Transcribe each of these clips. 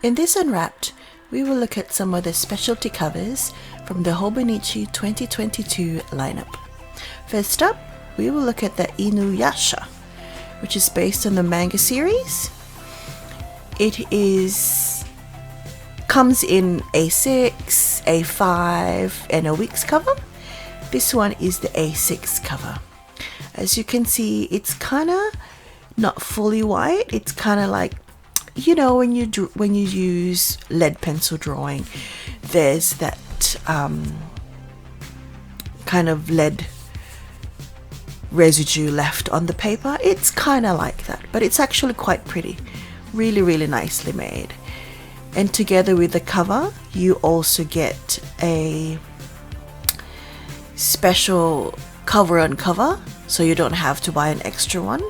In this Unwrapped, we will look at some of the specialty covers from the Hobonichi 2022 lineup. First up, we will look at the Inuyasha, which is based on the manga series. It comes in A6, A5, and a week's cover. This one is the A6 cover. As you can see, it's kind of not fully white. It's kind of like, you know, when you use lead pencil drawing, there's that kind of lead residue left on the paper. It's kind of like that, but it's actually quite pretty. Really, really nicely made. And together with the cover, you also get a special cover on cover, so you don't have to buy an extra one.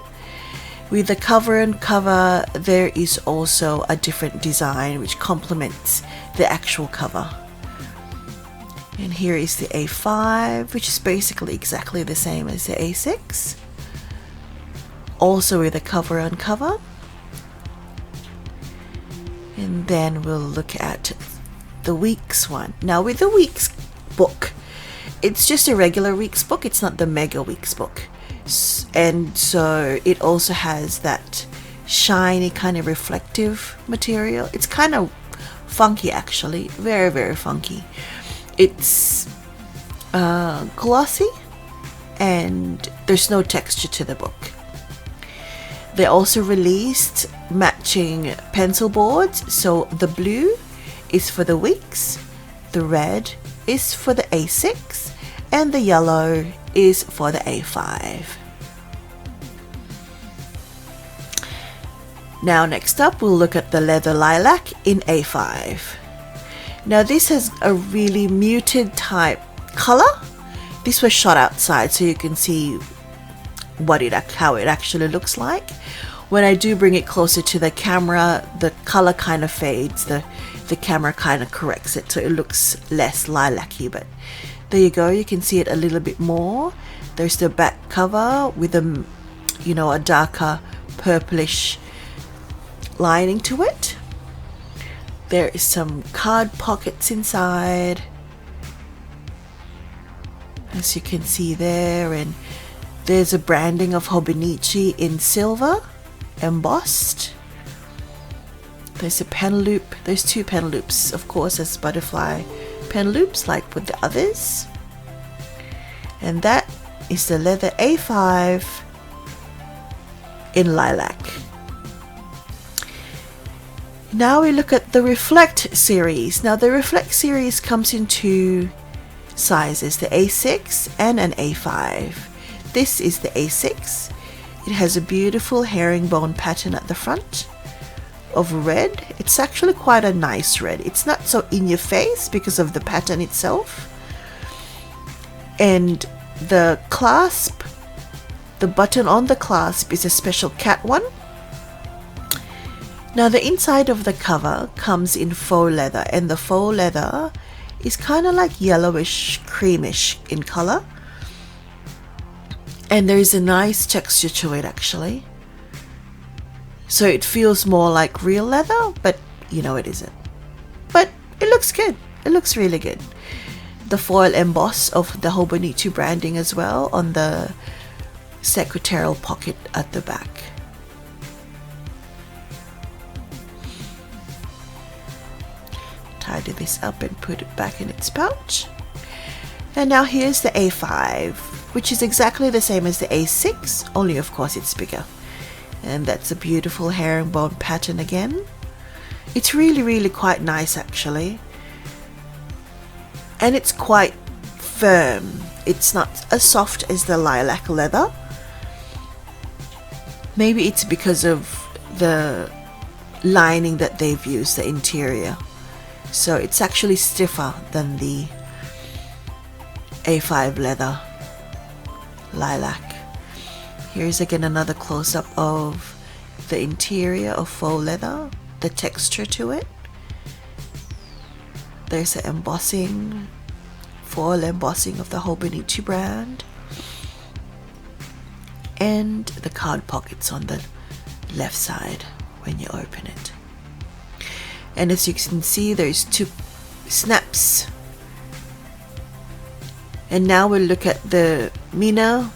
With the cover and cover, there is also a different design which complements the actual cover. And here is the A5, which is basically exactly the same as the A6. Also with a cover on cover. And then we'll look at the week's one. Now with the week's book, it's just a regular week's book. It's not the mega week's book. And so it also has that shiny kind of reflective material. It's kind of funky actually, very, very funky. It's glossy and there's no texture to the book. They also released matching pencil boards. So the blue is for the weeks, the red is for the A6, and the yellow is for the A5. Now next up, we'll look at the leather lilac in A5. Now this has a really muted type color. This was shot outside so you can see how it actually looks like. When I do bring it closer to the camera, the color kind of fades. The camera kind of corrects it so it looks less lilac-y, but there you go, you can see it a little bit more. There's the back cover with a darker purplish lining to it. There is some card pockets inside, as you can see there, and there's a branding of Hobonichi in silver, embossed. There's a pen loop. There's two pen loops, of course, as butterfly pen loops like with the others. And that is the leather A5 in lilac. Now we look at the Reflect series. Now the Reflect series comes in two sizes, the A6 and an A5. This is the A6. It has a beautiful herringbone pattern at the front of red. It's actually quite a nice red. It's not so in your face because of the pattern itself. And the clasp, the button on the clasp is a special cat one. Now the inside of the cover comes in faux leather, and the faux leather is kind of like yellowish, creamish in color. And there is a nice texture to it actually. So it feels more like real leather, but it isn't. But it looks good. It looks really good. The foil emboss of the Hobonichi branding as well on the secretarial pocket at the back. Tidy this up and put it back in its pouch. And now here's the A5, which is exactly the same as the A6, only of course it's bigger. And that's a beautiful herringbone pattern again. It's really, really quite nice actually. And it's quite firm. It's not as soft as the lilac leather. Maybe it's because of the lining that they've used, the interior. So it's actually stiffer than the A5 leather lilac. Here's again another close-up of the interior of faux leather, the texture to it. There's the embossing, foil embossing of the Hobonichi brand, and the card pockets on the left side when you open it. And as you can see, there's 2 snaps. And now we'll look at the Mina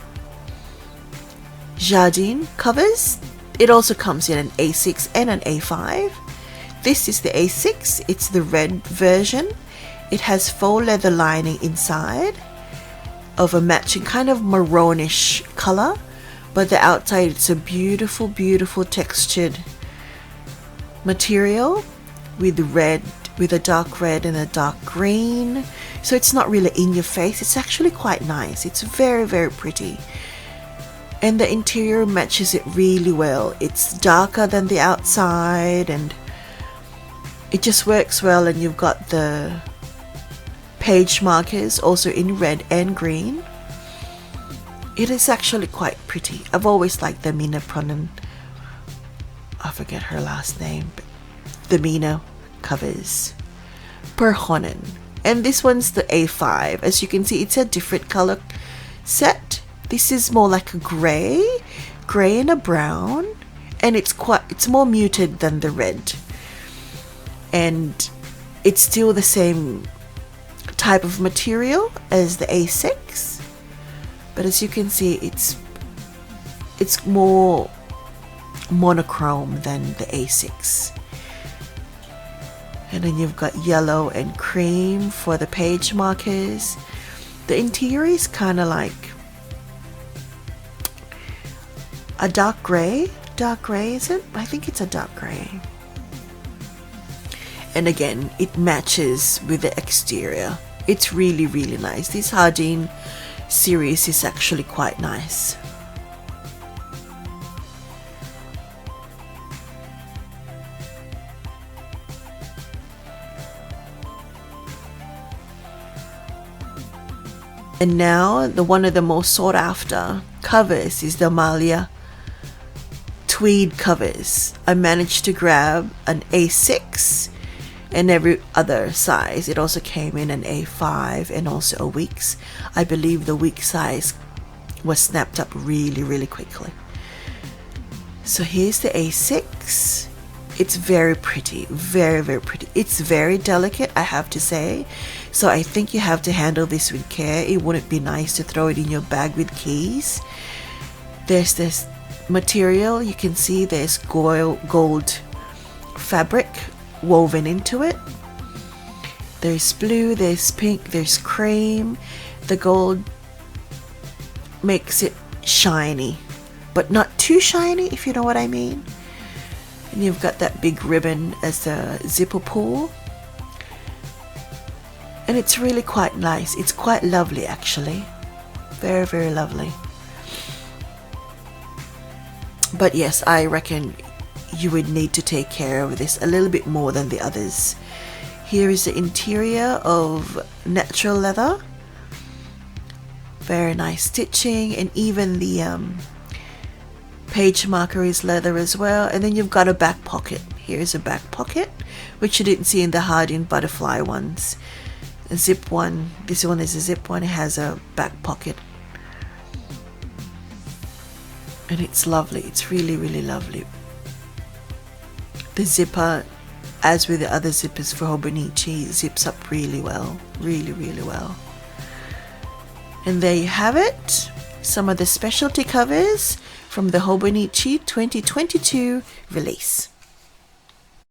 Jardin covers. It also comes in an A6 and an A5. This is the A6. It's the red version. It has faux leather lining inside of a matching kind of maroonish color, but the outside it's a beautiful, beautiful textured material with red, with a dark red and a dark green. So it's not really in your face. It's actually quite nice. It's very, very pretty. And the interior matches it really well. It's darker than the outside and it just works well. And you've got the page markers also in red and green. It is actually quite pretty. I've always liked the mina perhonen. I forget her last name. But the mina covers. Perhonen. And this one's the A5. As you can see, it's a different color set. This is more like a gray and a brown, and it's more muted than the red. And it's still the same type of material as the A6, but as you can see, it's more monochrome than the A6. And then you've got yellow and cream for the page markers. The interior is kind of like a dark gray. Dark gray, is it? I think it's a dark gray. And again, it matches with the exterior. It's really, really nice. This Jardin series is actually quite nice. And now, one of the most sought after covers is the Malhia Tweed covers. I managed to grab an A6 and every other size. It also came in an A5 and also a weeks. I believe the week size was snapped up really, really quickly. So here's the A6. It's very pretty, very, very pretty. It's very delicate, I have to say. So I think you have to handle this with care. It wouldn't be nice to throw it in your bag with keys. There's this material, you can see there's gold fabric woven into it. There's blue, there's pink, there's cream. The gold makes it shiny, but not too shiny, if you know what I mean. And you've got that big ribbon as a zipper pull. And it's really quite nice. It's quite lovely, actually. Very, very lovely. But yes, I reckon you would need to take care of this a little bit more than the others. Here is the interior of natural leather. Very nice stitching, and even the page marker is leather as well. And then you've got a back pocket. Here's a back pocket, which you didn't see in the Jardin butterfly ones. A zip one. This one is a zip one. It has a back pocket. And it's lovely. It's really, really lovely. The zipper, as with the other zippers for Hobonichi, zips up really well. Really, really well. And there you have it. Some of the specialty covers from the Hobonichi 2022 release.